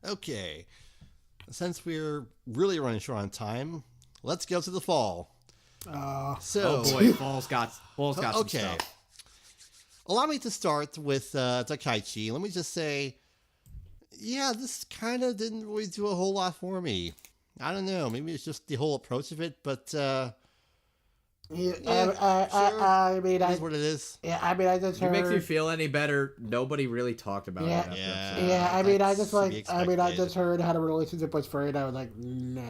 Okay, since we're really running short on time, let's go to the fall. Oh boy, Fall's got some stuff. Allow me to start with Takaichi. Let me just say, yeah, this kind of didn't really do a whole lot for me. I don't know. Maybe it's just the whole approach of it, but I mean, it is what it is. Yeah, I mean, I just heard... If it makes you feel any better, nobody really talked about it. I mean, I just heard how the relationship was frayed. I was like, nah.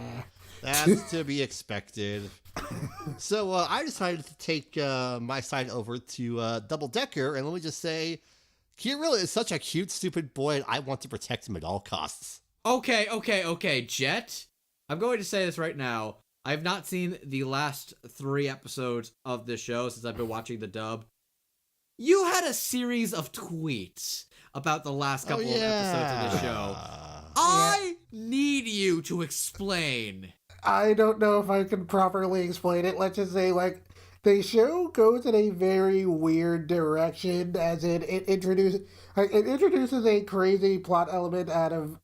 That's to be expected. So I decided to take my side over to Double Decker, and let me just say, Kirill is such a cute, stupid boy, and I want to protect him at all costs. Okay, Jet. I'm going to say this right now. I've not seen the last 3 episodes of this show since I've been watching the dub. You had a series of tweets about the last couple of episodes of the show. I need you to explain. I don't know if I can properly explain it. Let's just say, like, the show goes in a very weird direction, as in it introduces a crazy plot element out of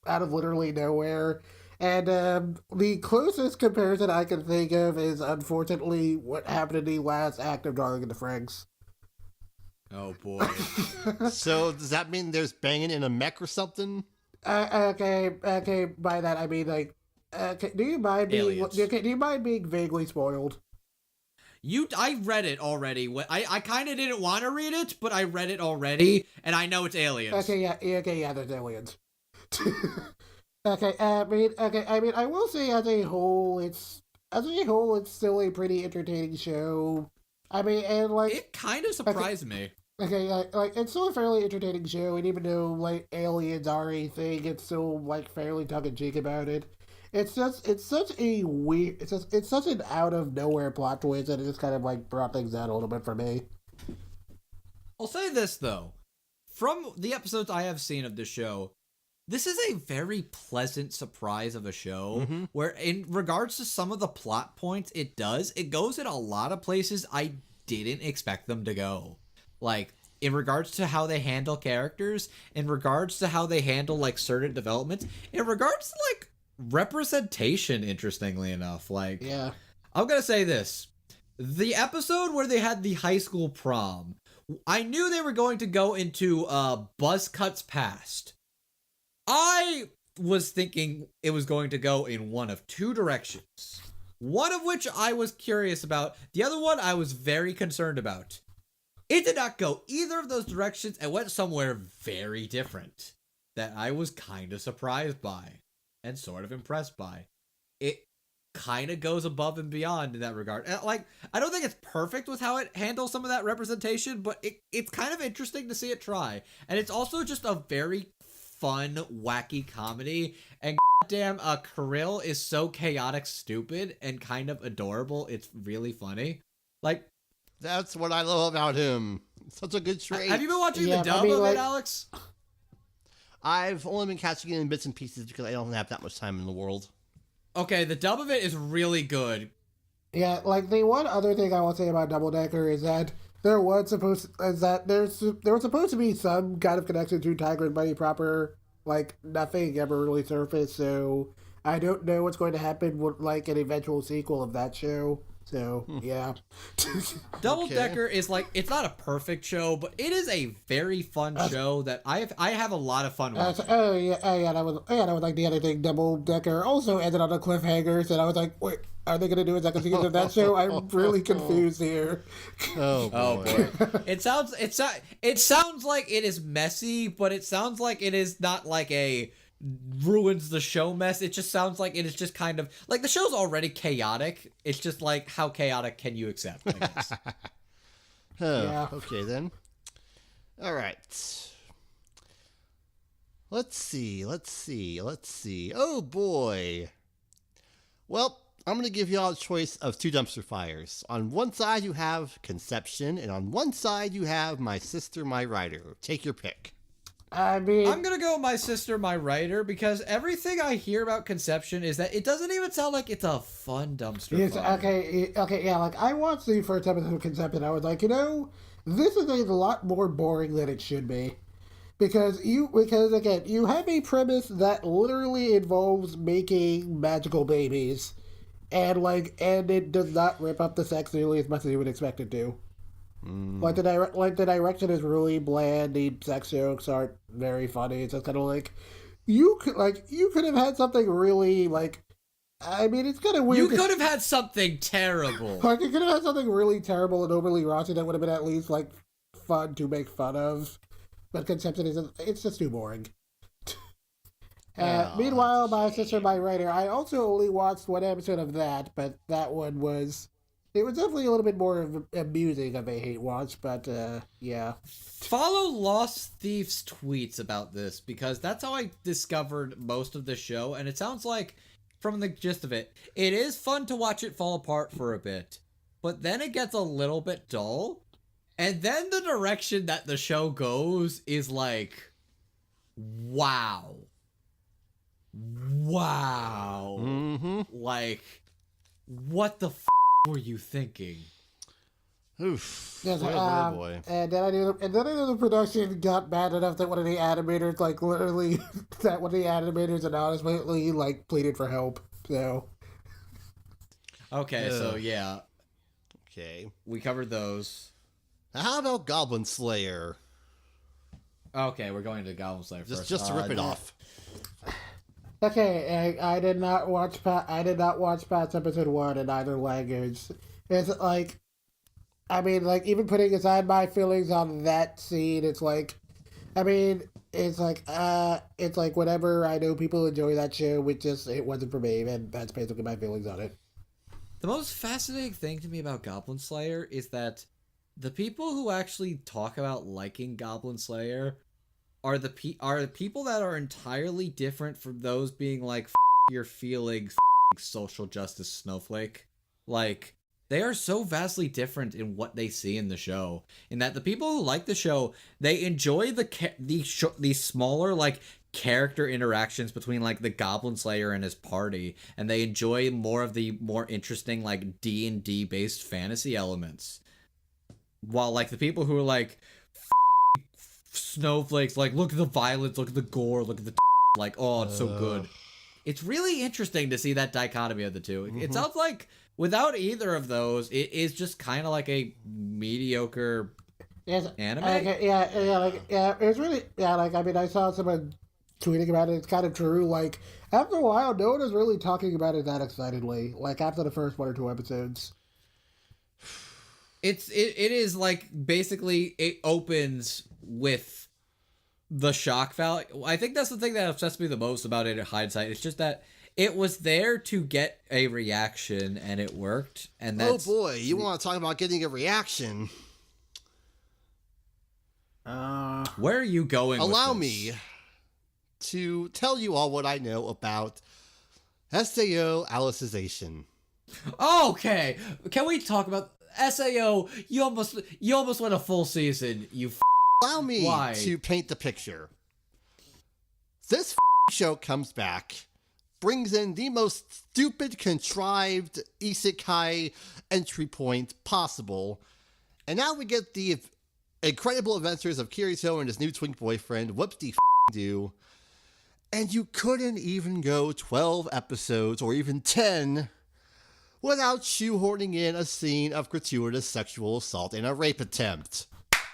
literally nowhere. And the closest comparison I can think of is, unfortunately, what happened in the last act of Darling in the Franxx. Oh boy. So does that mean there's banging in a mech or something? Okay. By that I mean, like, do you mind being vaguely spoiled? I read it already. I kind of didn't want to read it, but I read it already, and I know it's aliens. Okay, there's aliens. I mean, I will say as a whole, it's still a pretty entertaining show. I mean, and like it kind of surprised me. Okay, like it's still a fairly entertaining show, and even though like aliens are a thing, it's still like fairly tongue in cheek about it. It's such an out of nowhere plot twist, and it just kind of like brought things down a little bit for me. I'll say this though, from the episodes I have seen of the show, this is a very pleasant surprise of a show, where in regards to some of the plot points it goes in a lot of places I didn't expect them to go. Like, in regards to how they handle characters, in regards to how they handle, like, certain developments, in regards to, like, representation, interestingly enough. Like, yeah. I'm gonna say this. The episode where they had the high school prom, I knew they were going to go into buzz cuts past. I was thinking it was going to go in one of 2 directions. One of which I was curious about. The other one I was very concerned about. It did not go either of those directions and went somewhere very different that I was kind of surprised by and sort of impressed by. It kind of goes above and beyond in that regard. And, like, I don't think it's perfect with how it handles some of that representation, but it's kind of interesting to see it try. And it's also just a very fun, wacky comedy, and goddamn, Kirill is so chaotic stupid and kind of adorable. It's really funny. Like, that's what I love about him. Such a good trait. Have you been watching the dub of it, Alex? I've only been catching it in bits and pieces because I don't have that much time in the world. Okay, the dub of it is really good. Yeah, like, the one other thing I will say about Double Decker is that there was supposed to be some kind of connection to Tiger and Bunny proper. Like, nothing ever really surfaced, so I don't know what's going to happen with, like, an eventual sequel of that show. So, yeah. Double Decker is, like, it's not a perfect show, but it is a very fun show that I have a lot of fun watching. That was like the other thing. Double Decker also ended on a cliffhanger, and I was like, wait, are they going to do a second season of that show? I'm really confused here. Oh boy. It sounds like it is messy, but it sounds like it is not like a ruins the show mess. It just sounds like it is just kind of like the show's already chaotic. It's just like, how chaotic can you accept, I guess. Yeah. Okay then. All right. Let's see. Oh boy. Well, I'm going to give you all a choice of 2 dumpster fires. On one side you have Conception, and on one side you have My Sister, My Writer. Take your pick. I mean, I'm gonna go My Sister, My Writer, because everything I hear about Conception is that it doesn't even sound like it's a fun dumpster fire. Okay, yeah, like, I watched the first episode of Conception, I was like, this is a lot more boring than it should be. because again, you have a premise that literally involves making magical babies, and it does not rip up the sex nearly as much as you would expect it to. The direction is really bland. The sex jokes aren't very funny. It's just kind of you could have had something really I mean, it's kind of weird. You could have had something terrible. You could have had something really terrible and overly raunchy that would have been at least fun to make fun of. But Conception it's just too boring. Meanwhile, My Sister, My Writer, I also only watched one episode of that, but that one was definitely a little bit more amusing of a hate watch, but yeah. Follow Lost Thief's tweets about this, because that's how I discovered most of the show, and it sounds like, from the gist of it, it is fun to watch it fall apart for a bit, but then it gets a little bit dull, and then the direction that the show goes is wow. Mm-hmm. What the were you thinking? Oof. Yes, boy. And then I knew the production got bad enough that one of the animators anonymously pleaded for help. So. Okay, so yeah. Okay. We covered those. How about Goblin Slayer? Okay, we're going to Goblin Slayer first. Just to rip it off. Okay, I did not watch past episode 1 in either language. It's even putting aside my feelings on that scene, it's whenever I know people enjoy that show, it wasn't for me, and that's basically my feelings on it. The most fascinating thing to me about Goblin Slayer is that the people who actually talk about liking Goblin Slayer are the people that are entirely different from those being your feelings, social justice snowflake. They are so vastly different in what they see in the show. In that the people who like the show, they enjoy the smaller character interactions between the Goblin Slayer and his party, and they enjoy more of the more interesting D&D based fantasy elements. While the people who are snowflakes, look at the violence, look at the gore, look at the oh, it's so good. It's really interesting to see that dichotomy of the two. Mm-hmm. It sounds like without either of those, it is just kind of a mediocre anime. It's really I saw someone tweeting about it. It's kind of true. After a while, no one is really talking about it that excitedly. After the first 1 or 2 episodes. It is basically it opens with the shock value. I think that's the thing that obsessed me the most about it in hindsight. It's just that it was there to get a reaction, and it worked. And that's, oh boy, you want to talk about getting a reaction? Where are you going? Allow with this? me to tell you all what I know about SAO Alicization. Okay, can we talk about SAO? You almost went a full season. Allow me to paint the picture. This show comes back, brings in the most stupid, contrived isekai entry point possible, and now we get the incredible adventures of Kirito and his new twink boyfriend, whoop-de-do, and you couldn't even go 12 episodes, or even 10, without shoehorning in a scene of gratuitous sexual assault and a rape attempt.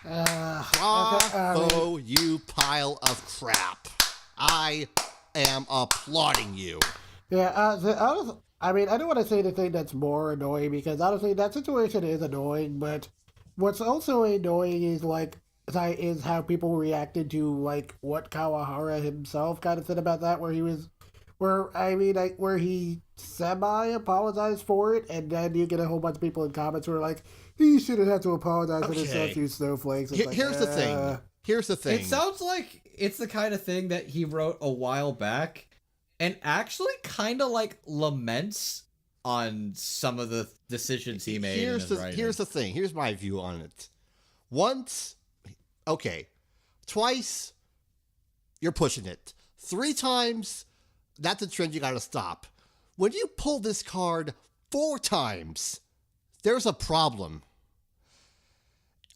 Bravo, you pile of crap. I am applauding you. Yeah, I don't want to say the thing that's more annoying, because honestly, that situation is annoying, but what's also annoying is how people reacted to what Kawahara himself kind of said about that, where he semi-apologized for it, and then you get a whole bunch of people in comments who are like, he shouldn't have to apologize for this, you snowflakes. Here's the thing. It sounds like it's the kind of thing that he wrote a while back, and actually kind of laments on some of the decisions he made. Here's the thing. Here's my view on it. Once, okay. Twice, you're pushing it. 3 times, that's a trend you gotta stop. When you pull this card 4 times, there's a problem.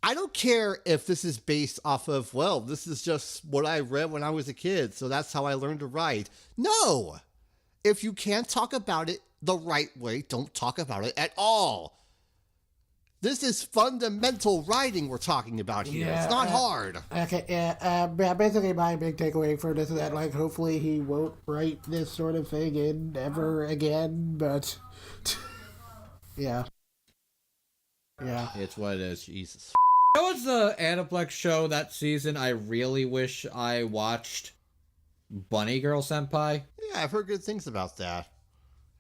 I don't care if this is based off of, well, this is just what I read when I was a kid, so that's how I learned to write. No! If you can't talk about it the right way, don't talk about it at all. This is fundamental writing we're talking about here. Yeah, it's not hard. Okay, yeah, basically my big takeaway from this is that, like, hopefully he won't write this sort of thing in ever again, but, yeah. Yeah. It's what it is. Jesus. That was the Aniplex show that season I really wish I watched. Bunny Girl Senpai. Yeah, I've heard good things about that.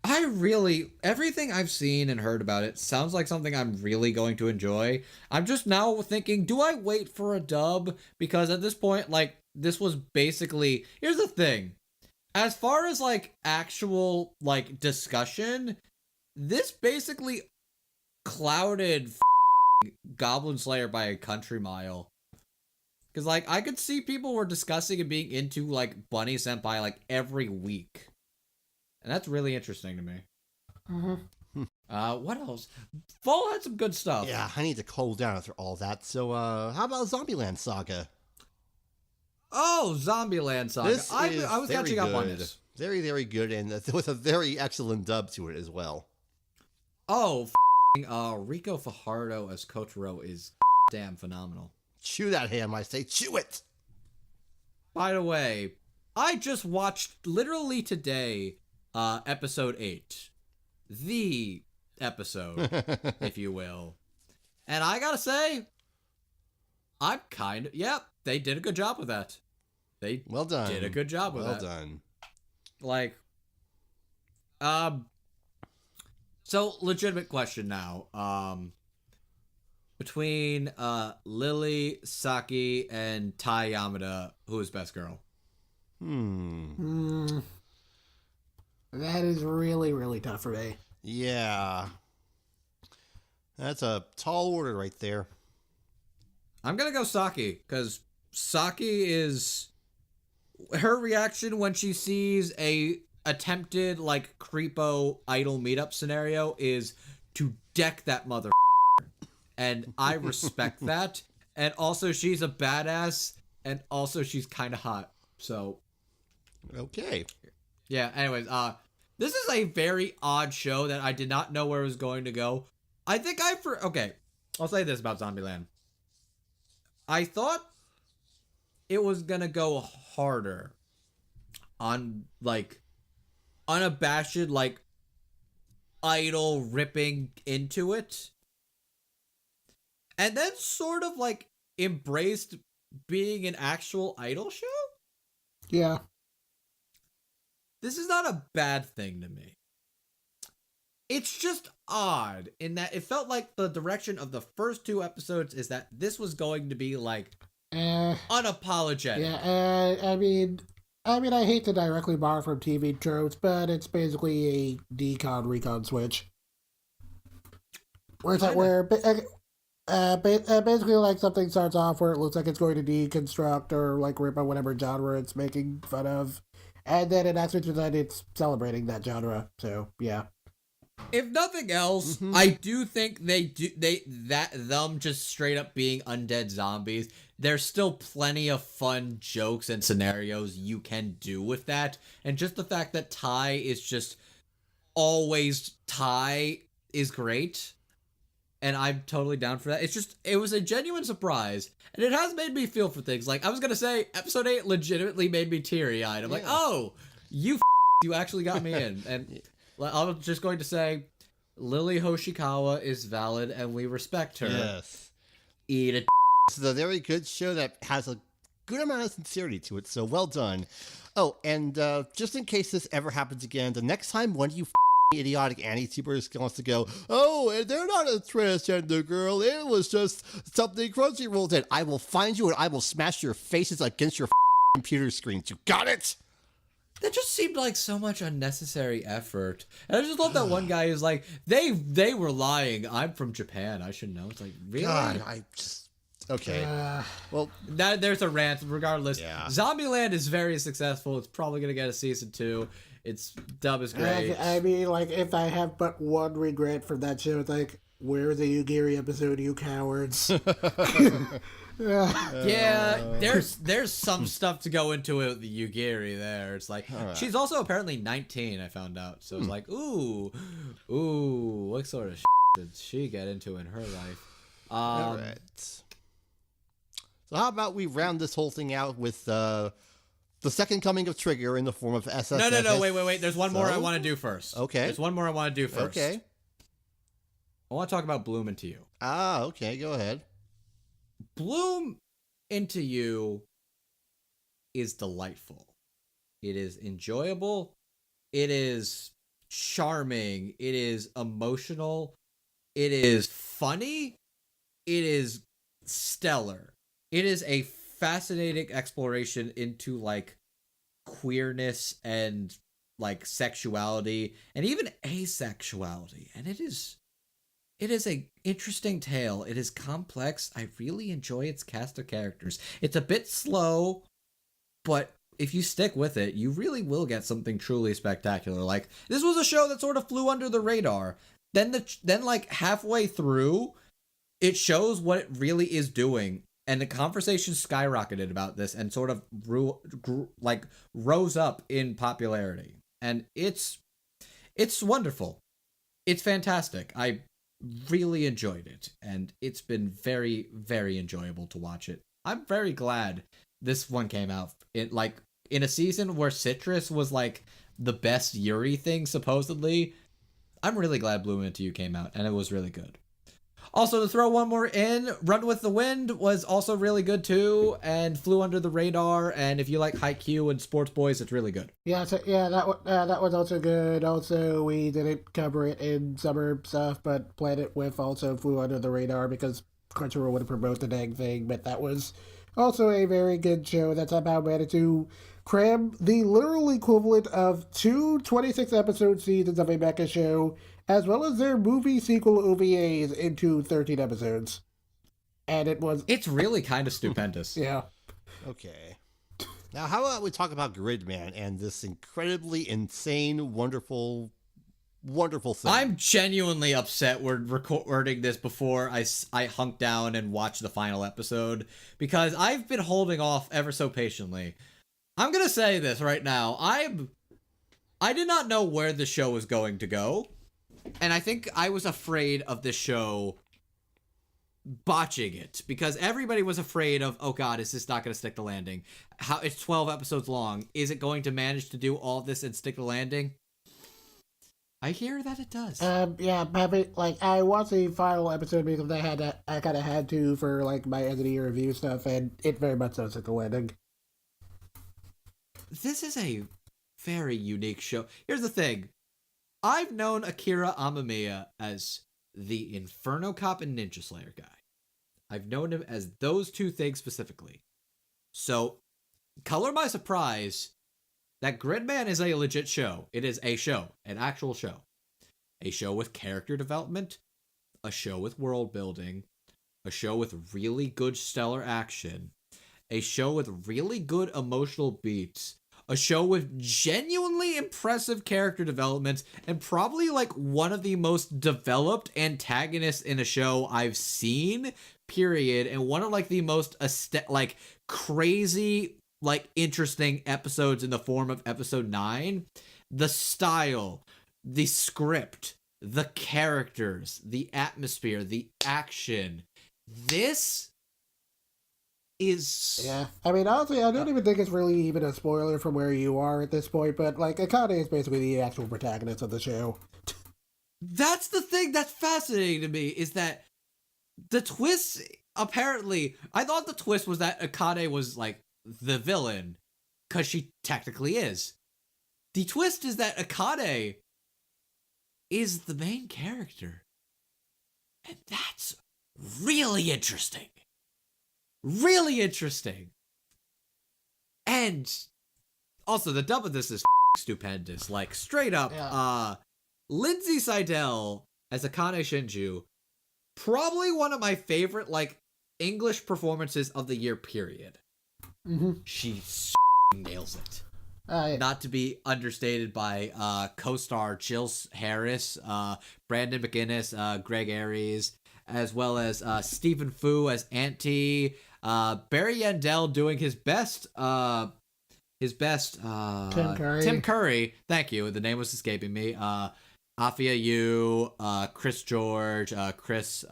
Everything I've seen and heard about it sounds like something I'm really going to enjoy. I'm just now thinking, do I wait for a dub? Because at this point, like, this was basically, here's the thing. As far as, like, actual, like, discussion, this basically clouded Goblin Slayer by a country mile. Because, like, I could see people were discussing and being into, like, Bunny Senpai, like, every week. And that's really interesting to me. Mm-hmm. What else? Fall had some good stuff. Yeah, I need to cool down after all that. So, how about Zombieland Saga? Oh, Zombieland Saga. I was catching up on this. Very, very good, and with a very excellent dub to it as well. Oh, Rico Fajardo as Kotaro is damn phenomenal. Chew that ham, I say. Chew it! By the way, I just watched, literally today, episode 8. The episode, if you will. And I gotta say, I'm they did a good job with that. They well done. Did a good job with that. Well done. Like, so legitimate question now. Between Lily, Saki, and Tai Yamada, who is best girl? That is really, really tough for me. Yeah. That's a tall order right there. I'm gonna go Saki, because Saki is... Her reaction when she sees a attempted, like, creepo idol meetup scenario is to deck that mother. And I respect that. And also, she's a badass, and also she's kind of hot. So... Okay. Yeah, anyways, this is a very odd show that I did not know where it was going to go. I think okay, I'll say this about Zombieland. I thought it was gonna go harder on, like, unabashed, like, idol ripping into it. And then sort of, like, embraced being an actual idol show? Yeah. This is not a bad thing to me. It's just odd in that it felt like the direction of the first 2 episodes is that this was going to be, like, unapologetic. Yeah, I mean, I hate to directly borrow from TV tropes, but it's basically a decon recon switch. Where it's like, basically, like, something starts off where it looks like it's going to deconstruct or, like, rip on whatever genre it's making fun of. And then it actually turns out it's celebrating that genre. So, yeah. If nothing else, I do think them just straight up being undead zombies, there's still plenty of fun jokes and scenarios you can do with that. And just the fact that Tai is just always Tai is great. And I'm totally down for that. It was a genuine surprise. And it has made me feel for things. Like, I was going to say, episode 8 legitimately made me teary-eyed. I'm like, oh, you actually got me in. And I was just going to say, Lily Hoshikawa is valid, and we respect her. Yes. Eat it. This is a very good show that has a good amount of sincerity to it, so well done. Oh, and just in case this ever happens again, the next time one of you idiotic anti-tubers wants to go, oh, and they're not a transgender girl, it was just something Crunchyroll did, I will find you and I will smash your faces against your computer screens. You got it? That just seemed like so much unnecessary effort. And I just love that one guy is like, they were lying. I'm from Japan. I should know. It's like, really? God, okay. Well, there's a rant. Regardless, yeah. Zombieland is very successful. It's probably going to get a season 2. Its dub is great. I mean, like, if I have but one regret for that show, it's like, Where's the Yugiri episode, you cowards? Yeah, there's some stuff to go into it with the Yugiri there. It's like she's also apparently 19, I found out. So it's like, ooh, what sort of did she get into in her life? All right. So how about we round this whole thing out with the second coming of Trigger in the form of SSS. No, wait. There's one more I want to do first. Okay. There's one more I want to do first. Okay. I want to talk about Bloom Into You. Ah, okay, go ahead. Bloom Into You is delightful. It is enjoyable. It is charming. It is emotional. It is funny. It is stellar. It is a fascinating exploration into like queerness and like sexuality and even asexuality. And it is a interesting tale. It is complex. I really enjoy its cast of characters. It's a bit slow, but if you stick with it, you really will get something truly spectacular. Like, this was a show that sort of flew under the radar. Then like halfway through, it shows what it really is doing, and the conversation skyrocketed about this and sort of rose up in popularity. And it's wonderful. It's fantastic. I really enjoyed it, and it's been very, very enjoyable to watch it. I'm very glad this one came out in a season where Citrus was like the best Yuri thing, supposedly. I'm really glad Bloom Into You came out, and it was really good. Also, to throw one more in, Run With the Wind was also really good too, and flew under the radar. And if you like Haikyuu and Sports Boys, it's really good. Yeah, that was also good. Also, we didn't cover it in summer stuff, but Planet With also flew under the radar because Crunchyroll wouldn't promote the dang thing. But that was also a very good show that somehow managed to cram the literal equivalent of two 26-episode seasons of a mecha show, as well as their movie sequel OVAs, into 13 episodes. And it's really kind of stupendous. Yeah. Okay. Now, how about we talk about Gridman and this incredibly insane, wonderful thing? I'm genuinely upset we're recording this before I hunk down and watch the final episode, because I've been holding off ever so patiently. I'm gonna say this right now. I did not know where the show was going to go, and I think I was afraid of this show botching it, because everybody was afraid of, oh god, is this not going to stick the landing? How it's 12 episodes long. Is it going to manage to do all this and stick the landing? I hear that it does. Yeah, I watched the final episode because I kind of had to for like my end of the year review stuff, and it very much does stick the landing. This is a very unique show. Here's the thing. I've known Akira Amamiya as the Inferno Cop and Ninja Slayer guy. I've known him as those two things specifically. So, color my surprise that Gridman is a legit show. It is a show, an actual show. A show with character development, a show with world building, a show with really good stellar action, a show with really good emotional beats, a show with genuinely impressive character development, and probably like one of the most developed antagonists in a show I've seen, period, and one of like the most crazy, like interesting episodes in the form of episode 9. The style, the script, the characters, the atmosphere, the action. This is... Yeah, I mean, honestly, I don't even think it's really even a spoiler from where you are at this point, but, like, Akane is basically the actual protagonist of the show. That's the thing that's fascinating to me, is that the twist, apparently, I thought the twist was that Akane was, like, the villain, because she technically is. The twist is that Akane is the main character. And that's really interesting. Really interesting. And also the dub of this is stupendous. Like, straight up, Yeah. Lindsay Seidel as Akane Shinju, probably one of my favorite, like, English performances of the year, period. Mm-hmm. She nails it. not to be understated by co-star Jill Harris, Brandon McGinnis, Greg Aries, as well as Stephen Fu as Auntie, Barry Yandel doing his best Tim Curry. Thank you. The name was escaping me. Afia Yu, Chris George, Chris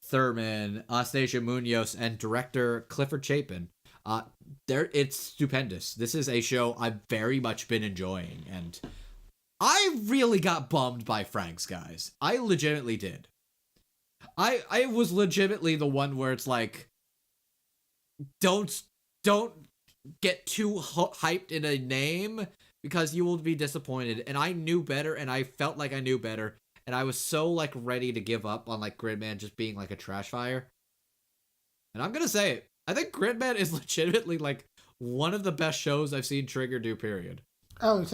Thurman, Anastasia Munoz, and director Clifford Chapin. It's stupendous. This is a show I've very much been enjoying, and I really got bummed by Frank's, guys. I legitimately did. I was legitimately the one where it's like, don't get too hyped in a name because you will be disappointed. And I knew better, and I felt like I knew better, and I was so like ready to give up on like Gridman just being like a trash fire. And I'm gonna say it. I think Gridman is legitimately like one of the best shows I've seen Trigger do, period. Oh,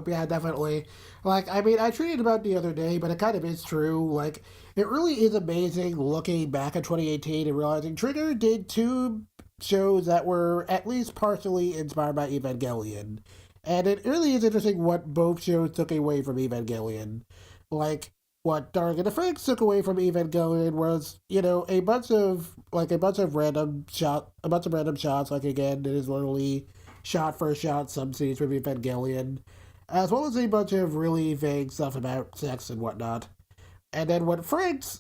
yeah, definitely. Like, I mean, I tweeted about it the other day, but it kind of is true. Like, it really is amazing looking back at 2018 and realizing Trigger did 2 shows that were at least partially inspired by Evangelion. And it really is interesting what both shows took away from Evangelion. Like, what Dark and the Franxx took away from Evangelion was, a bunch of random shots, like, again, it is literally shot for shot some scenes from Evangelion, as well as a bunch of really vague stuff about sex and whatnot. And then what ssss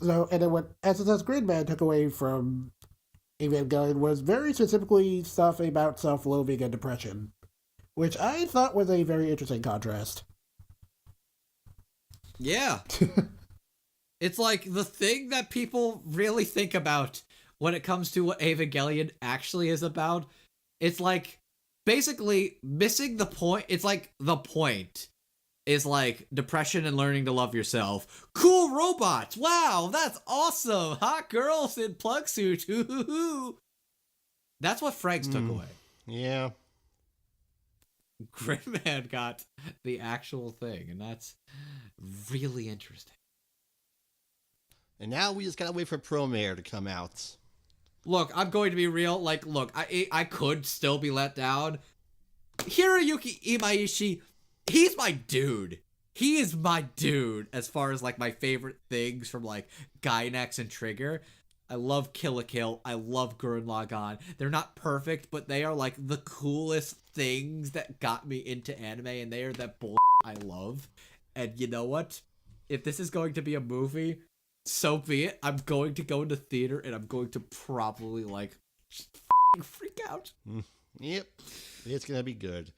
Gridman took away from Evangelion was very specifically stuff about self-loathing and depression, which I thought was a very interesting contrast. Yeah. It's like the thing that people really think about when it comes to what Evangelion actually is about. It's like basically missing the point. It's like the point is like depression and learning to love yourself. Cool robots. Wow, that's awesome. Hot girls in plug suits. That's what Frank's took away. Yeah. Gridman got the actual thing, and that's really interesting. And now we just gotta wait for Promare to come out. Look, I'm going to be real. Like, look, I could still be let down. Hiroyuki Imaishi, he's my dude. He is my dude as far as, like, my favorite things from, like, Gainax and Trigger. I love Kill la Kill. I love Gurren Lagann. They're not perfect, but they are, like, the coolest things that got me into anime, and they are that bull I love. And you know what? If this is going to be a movie, so be it. I'm going to go into theater, and I'm going to probably, like, just freak out. Yep. It's gonna be good.